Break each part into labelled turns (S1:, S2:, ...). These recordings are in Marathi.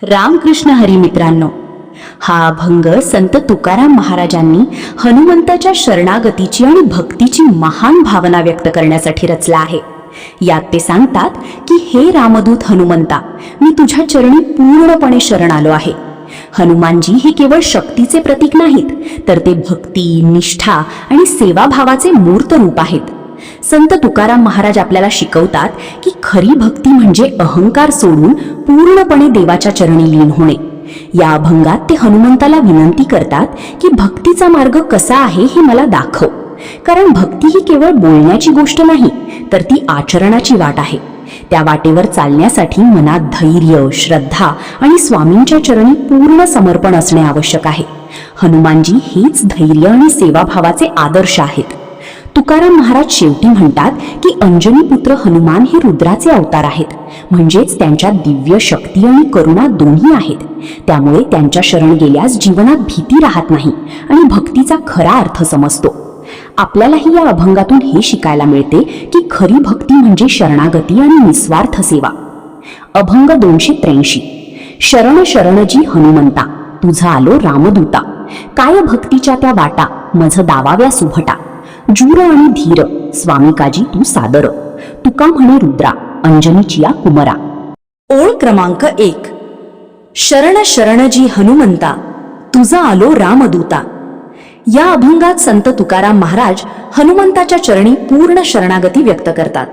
S1: रामकृष्ण हरी मित्रांनो, हा अभंग संत तुकाराम महाराजांनी हनुमंताच्या शरणागतीची आणि भक्तीची महान भावना व्यक्त करण्यासाठी रचला आहे. यात ते सांगतात की हे रामदूत हनुमंता, मी तुझ्या चरणी पूर्णपणे शरण आलो आहे. हनुमानजी हे केवळ शक्तीचे प्रतीक नाहीत, तर ते भक्ती, निष्ठा आणि सेवाभावाचे मूर्त रूप आहेत. संत तुकाराम महाराज आपल्याला शिकवतात की खरी भक्ती म्हणजे अहंकार सोडून पूर्णपणे देवाच्या चरणी लीन होणे. या अभंगात ते हनुमंताला विनंती करतात की भक्तीचा मार्ग कसा आहे हे मला दाखव, कारण भक्ती ही केवळ बोलण्याची गोष्ट नाही, तर ती आचरणाची वाट आहे. त्या वाटेवर चालण्यासाठी मनात धैर्य, श्रद्धा आणि स्वामींच्या चरणी पूर्ण समर्पण असणे आवश्यक आहे. हनुमानजी हेच धैर्य आणि सेवाभावाचे आदर्श आहेत. तुकाराम महाराज शेवटी म्हणतात की अंजनी पुत्र हनुमान हे रुद्राचे अवतार आहेत, म्हणजेच त्यांच्यात दिव्य शक्ती आणि करुणा दोन्ही आहेत. त्यामुळे त्यांच्या शरण गेल्यास जीवनात भीती राहत नाही आणि भक्तीचा खरा अर्थ समजतो. आपल्यालाही या अभंगातून हे शिकायला मिळते की खरी भक्ती म्हणजे शरणागती आणि निस्वार्थ सेवा. अभंग 283. शरण शरणजी हनुमंता, तुझा आलो रामदूता. काय भक्तीच्या त्या वाटा, मज दावाव्या सुभटा. जूर आणि धीर, स्वामी काजी तू सादर. तुका म्हणे रुद्रा, अंजनीचिया कुमरा. ओळ क्रमांक 1. शरण शरणजी हनुमंता, तुझा आलो रामदूता. या अभंगात संत तुकाराम महाराज हनुमंताच्या चरणी पूर्ण शरणागती व्यक्त करतात.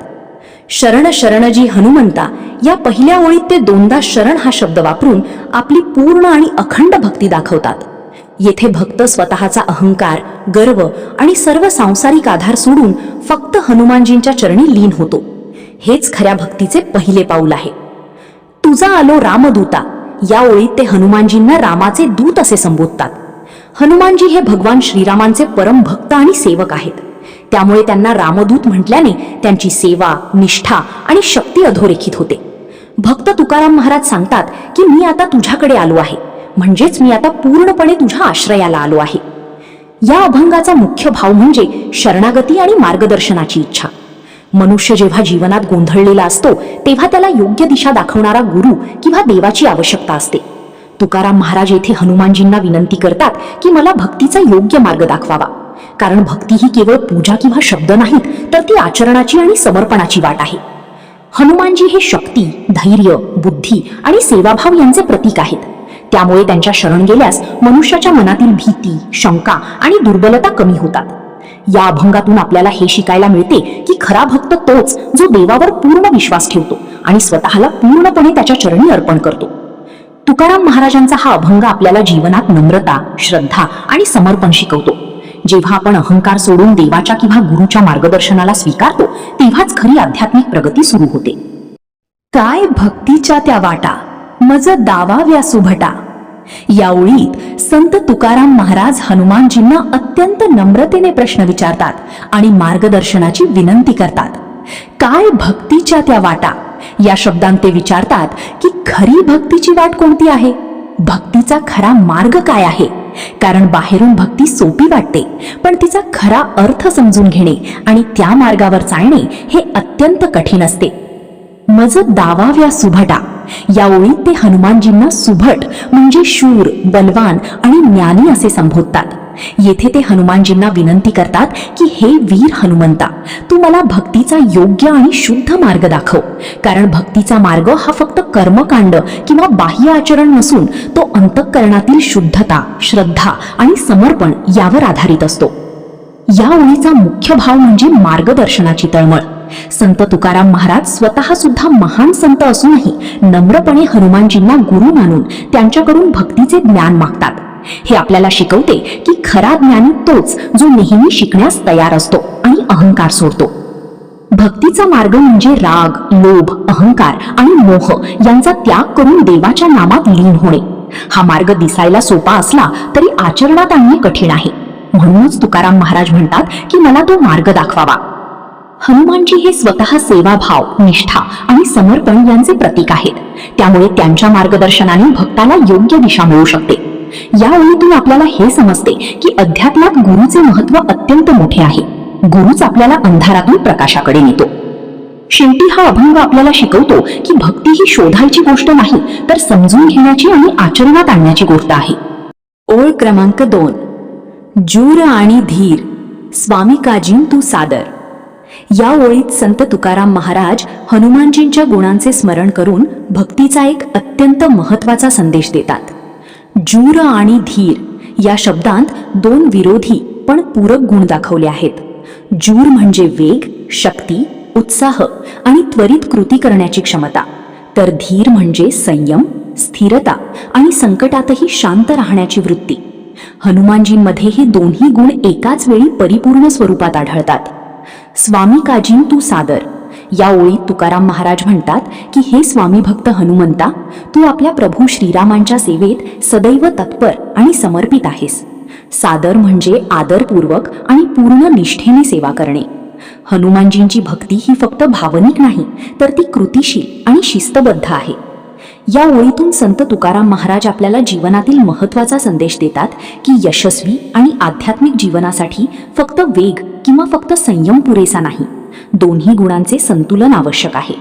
S1: शरण शरणजी हनुमंता या पहिल्या ओळीत ते दोनदा शरण हा शब्द वापरून आपली पूर्ण आणि अखंड भक्ती दाखवतात. येथे भक्त स्वतःचा अहंकार, गर्व आणि सर्व सांसारिक आधार सोडून फक्त हनुमानजींच्या चरणी लीन होतो. हेच खऱ्या भक्तीचे पहिले पाऊल आहे. तुझा आलो रामदूता या ओळीत ते हनुमानजींना रामाचे दूत असे संबोधतात. हनुमानजी हे भगवान श्रीरामांचे परम भक्त आणि सेवक आहेत. त्यामुळे त्यांना रामदूत म्हटल्याने त्यांची सेवा, निष्ठा आणि शक्ती अधोरेखित होते. भक्त तुकाराम महाराज सांगतात की मी आता तुझ्याकडे आलो आहे, म्हणजेच मी आता पूर्णपणे तुझ्या आश्रयाला आलो आहे. या अभंगाचा मुख्य भाव म्हणजे शरणागती आणि मार्गदर्शनाची इच्छा. मनुष्य जेव्हा जीवनात गोंधळलेला असतो तेव्हा त्याला योग्य दिशा दाखवणारा गुरु किंवा देवाची आवश्यकता असते. तुकाराम महाराज येथे हनुमानजींना विनंती करतात की मला भक्तीचा योग्य मार्ग दाखवावा, कारण भक्ती ही केवळ पूजा किंवा शब्द नाहीत, तर ती आचरणाची आणि समर्पणाची वाट आहे. हनुमानजी हे शक्ती, धैर्य, बुद्धी आणि सेवाभाव यांचे प्रतीक आहेत. त्यामुळे त्यांच्या शरण गेल्यास मनुष्याच्या मनातील भीती, शंका आणि दुर्बलता कमी होतात. या अभंगातून आपल्याला हे शिकायला मिळते की खरा भक्त तोच जो देवावर पूर्ण विश्वास ठेवतो आणि स्वतःला पूर्णपणे त्याच्या चरणी अर्पण करतो. तुकाराम महाराजांचा हा अभंग आपल्याला जीवनात नम्रता, श्रद्धा आणि समर्पण शिकवतो. जेव्हा आपण अहंकार सोडून देवाच्या किंवा गुरुच्या मार्गदर्शनाला स्वीकारतो तेव्हाच खरी आध्यात्मिक प्रगती सुरू होते. काय भक्तीच्या त्या वाटा, मज दावाव्या सुभटा. या ओळीत संत तुकाराम महाराज हनुमानजींना अत्यंत नम्रतेने प्रश्न विचारतात आणि मार्गदर्शनाची विनंती करतात. काय भक्तीच्या त्या वाटा या शब्दांत ते विचारतात की खरी भक्तीची वाट कोणती आहे, भक्तीचा खरा मार्ग काय आहे. कारण बाहेरून भक्ती सोपी वाटते, पण तिचा खरा अर्थ समजून घेणे आणि त्या मार्गावर चालणे हे अत्यंत कठीण असते. मज दावाव्या सुभटा या ओळीत ते हनुमानजींना सुभट म्हणजे शूर, बलवान आणि ज्ञानी असे संबोधतात. येथे ते हनुमानजींना विनंती करतात की हे वीर हनुमंता, तू मला भक्तीचा योग्य आणि शुद्ध मार्ग दाखव, कारण भक्तीचा मार्ग हा फक्त कर्मकांड किंवा बाह्य आचरण नसून तो अंतःकरणातील शुद्धता, श्रद्धा आणि समर्पण यावर आधारित असतो. या ओळीचा मुख्य भाव म्हणजे मार्गदर्शनाची तळमळ. संत तुकाराम महाराज स्वतः सुद्धा महान संत असूनही नम्रपणे हनुमानजींना गुरु मानून त्यांच्याकडून भक्तीचे ज्ञान मागतात. हे आपल्याला शिकवते की खरा ज्ञानी तोच जो नेहमी शिकण्यास तयार असतो आणि अहंकार सोडतो. भक्तीचा मार्ग म्हणजे राग, लोभ, अहंकार आणि मोह यांचा त्याग करून देवाच्या नामात लीन होणे. हा मार्ग दिसायला सोपा असला तरी आचरणात आणणे कठीण आहे. म्हणूनच तुकाराम महाराज म्हणतात की मला तो मार्ग दाखवावा. हनुमानजी हे स्वतः सेवाभाव, निष्ठा आणि समर्पण यांचे प्रतीक आहेत. त्यामुळे त्यांच्या मार्गदर्शनाने भक्ताला योग्य दिशा मिळू शकते. या ओळीतून आपल्याला हे समजते की अध्यात्मात गुरुचे महत्व अत्यंत मोठे आहे. गुरुच आपल्याला अंधारातून प्रकाशाकडे नेतो. शेवटी हा अभंग आपल्याला शिकवतो की भक्ती ही शोधायची गोष्ट नाही, तर समजून घेण्याची आणि आचरणात आणण्याची गोष्ट आहे. ओळ क्रमांक 2. जूर आणि धीर स्वामी काजीन तू सादर. या ओळीत संत तुकाराम महाराज हनुमानजींच्या गुणांचे स्मरण करून भक्तीचा एक अत्यंत महत्त्वाचा संदेश देतात. जूर आणि धीर या शब्दांत 2 विरोधी पण पूरक गुण दाखवले आहेत. जूर म्हणजे वेग, शक्ती, उत्साह आणि त्वरित कृती करण्याची क्षमता, तर धीर म्हणजे संयम, स्थिरता आणि संकटातही शांत राहण्याची वृत्ती. हनुमानजींमध्ये हे दोन्ही गुण एकाच वेळी परिपूर्ण स्वरूपात आढळतात. स्वामी काजीन तू सादर या ओळीत तुकाराम महाराज म्हणतात की हे स्वामी भक्त हनुमंता, तू आपल्या प्रभू श्रीरामांच्या सेवेत सदैव तत्पर आणि समर्पित आहेस. सादर म्हणजे आदरपूर्वक आणि पूर्ण निष्ठेने सेवा करणे. हनुमानजींची भक्ती ही फक्त भावनिक नाही, तर ती कृतिशील आणि शिस्तबद्ध आहे. या ओळीतून संत तुकाराम महाराज आपल्याला जीवनातील महत्त्वाचा संदेश देतात की यशस्वी आणि आध्यात्मिक जीवनासाठी फक्त वेग किंवा फक्त संयम पुरेसा नाही, दोन्ही गुणांचे संतुलन आवश्यक आहे.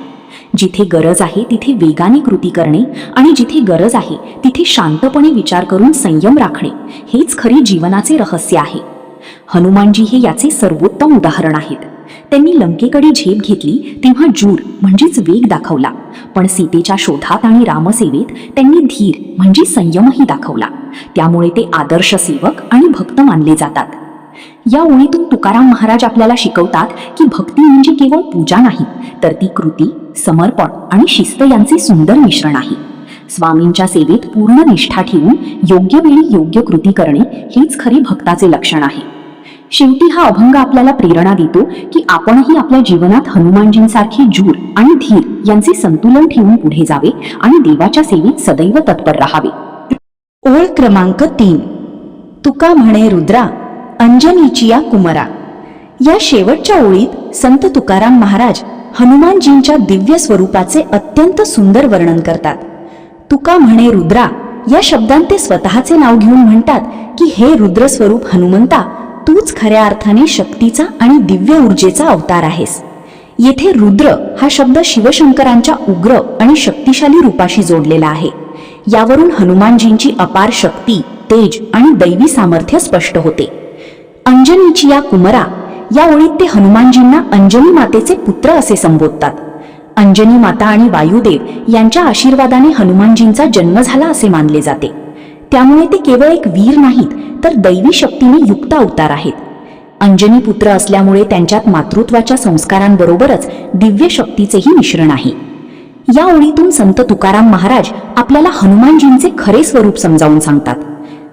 S1: जिथे गरज आहे तिथे वेगाने कृती करणे आणि जिथे गरज आहे तिथे शांतपणे विचार करून संयम राखणे, हेच खरी जीवनाचे रहस्य आहे. हनुमानजी हे याचे सर्वोत्तम उदाहरण आहेत. त्यांनी लंकेकडे झेप घेतली तेव्हा जूर म्हणजेच वेग दाखवला, पण सीतेच्या शोधात आणि रामसेवेत त्यांनी धीर म्हणजे संयमही दाखवला. त्यामुळे ते आदर्श सेवक आणि भक्त मानले जातात. या ओळीतून तुकाराम महाराज आपल्याला शिकवतात की भक्ती म्हणजे केवळ पूजा नाही, तर ती कृती, समर्पण आणि शिस्त यांचे सुंदर मिश्रण आहे. स्वामींच्या सेवेत पूर्ण निष्ठा ठेवून योग्य वेळी योग्य कृती करणे हेच खरी भक्ताचे लक्षण आहे. शेवटी हा अभंग आपल्याला प्रेरणा देतो की आपणही आपल्या जीवनात हनुमानजींसारखे जूर आणि धीर यांचे संतुलन ठेवून पुढे जावे आणि देवाच्या सेवेत सदैव तत्पर राहावे. ओळ क्रमांक 3. तुका म्हणे रुद्रा अंजनीची या कुमरा. या शेवटच्या ओळीत संत तुकाराम महाराज हनुमानजींच्या दिव्य स्वरूपाचे अत्यंत सुंदर वर्णन करतात. तुका म्हणे रुद्रा या शब्दांत ते स्वतःचे नाव घेऊन म्हणतात की हे रुद्र स्वरूप हनुमंता, तूच खऱ्या अर्थाने शक्तीचा आणि दिव्य ऊर्जेचा अवतार आहेस. येथे रुद्र हा शब्द शिवशंकरांच्या उग्र आणि शक्तिशाली रूपाशी जोडलेला आहे. यावरून हनुमानजींची अपार शक्ती, तेज आणि दैवी सामर्थ्य स्पष्ट होते. अंजनीची या कुमरा या ओळीत ते हनुमानजींना अंजनी मातेचे पुत्र असे संबोधतात. अंजनी माता आणि वायुदेव यांच्या आशीर्वादाने हनुमानजींचा जन्म झाला असे मानले जाते. त्यामुळे ते केवळ एक वीर नाहीत, तर दैवी शक्तीने युक्त अवतार आहेत. अंजनी पुत्र असल्यामुळे त्यांच्यात मातृत्वाच्या संस्कारांबरोबरच दिव्य शक्तीचेही मिश्रण आहे. या ओळीतून संत तुकाराम महाराज आपल्याला हनुमानजींचे खरे स्वरूप समजावून सांगतात.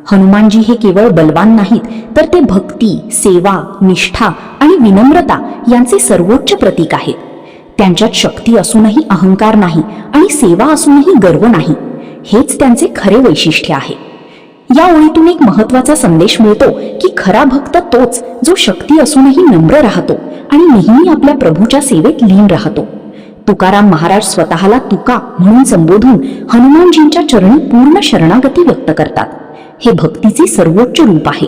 S1: हनुमानजी हे केवळ बलवान नाहीत, तर ते भक्ती, सेवा, निष्ठा आणि विनम्रता यांचे सर्वोच्च प्रतीक आहेत. त्यांच्यात शक्ती असूनही अहंकार नाही आणि सेवा असूनही गर्व नाही, हेच त्यांचे खरे वैशिष्ट्य आहे. या ओळीतून एक महत्त्वाचा संदेश मिळतो की खरा भक्त तोच जो शक्ती असूनही नम्र राहतो आणि नेहमी आपल्या प्रभूच्या सेवेत लीन राहतो. तुकाराम महाराज स्वतःला तुका म्हणून संबोधून हनुमानजींच्या चरणी पूर्ण शरणागती व्यक्त करतात. हे भक्तीचे सर्वोच्च रूप आहे.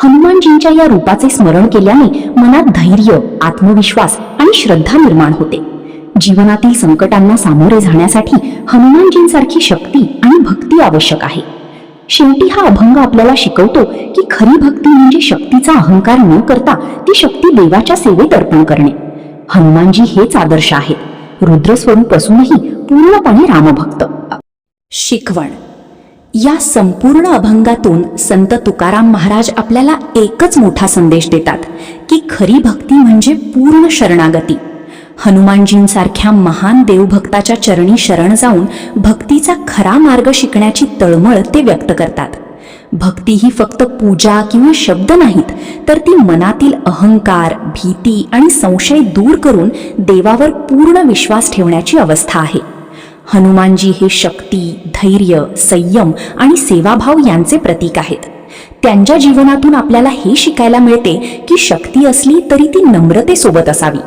S1: हनुमानजींच्या या रूपाचे स्मरण केल्याने मनात धैर्य, आत्मविश्वास आणि श्रद्धा निर्माण होते. जीवनातील संकटांना सामोरे जाण्यासाठी हनुमानजींसारखी शक्ती आणि भक्ती आवश्यक आहे. शेवटी हा अभंग आपल्याला शिकवतो की खरी भक्ती म्हणजे शक्तीचा अहंकार न करता ती शक्ती देवाच्या सेवेत अर्पण करणे. हनुमानजी हेच आदर्श आहेत, रुद्र स्वरूप असूनही पूर्णपणे रामभक्त. शिकवण. या संपूर्ण अभंगातून संत तुकाराम महाराज आपल्याला एकच मोठा संदेश देतात की खरी भक्ती म्हणजे पूर्ण शरणागती. हनुमानजींसारख्या महान देवभक्ताच्या चरणी शरण जाऊन भक्तीचा खरा मार्ग शिकण्याची तळमळ ते व्यक्त करतात. भक्ती ही फक्त पूजा किंवा शब्द नाहीत, तर ती मनातील अहंकार, भीती आणि संशय दूर करून देवावर पूर्ण विश्वास ठेवण्याची अवस्था आहे. हनुमानजी हे शक्ती, धैर्य, संयम आणि सेवाभाव यांचे प्रतीक आहेत. त्यांच्या जीवनातून आपल्याला हे शिकायला मिळते की शक्ती असली तरी ती नम्रतेसोबत असावी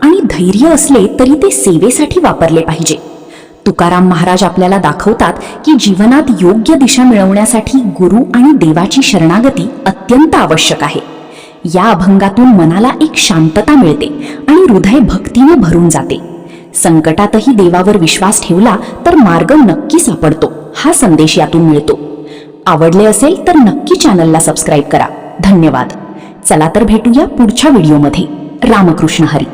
S1: आणि धैर्य असले तरी ते सेवेसाठी वापरले पाहिजे. तुकाराम महाराज आपल्याला दाखवतात की जीवनात योग्य दिशा मिळवण्यासाठी गुरु आणि देवाची शरणागती अत्यंत आवश्यक आहे. या अभंगातून मनाला एक शांतता मिळते आणि हृदय भक्तीने भरून जाते. संकटातही देवावर विश्वास ठेवला तर मार्ग नक्की सापडतो, हा संदेश यातून मिळतो. आवडले असेल तर नक्की चॅनलला सबस्क्राईब करा. धन्यवाद. चला तर भेटूया पुढच्या व्हिडिओमध्ये. रामकृष्ण हरी.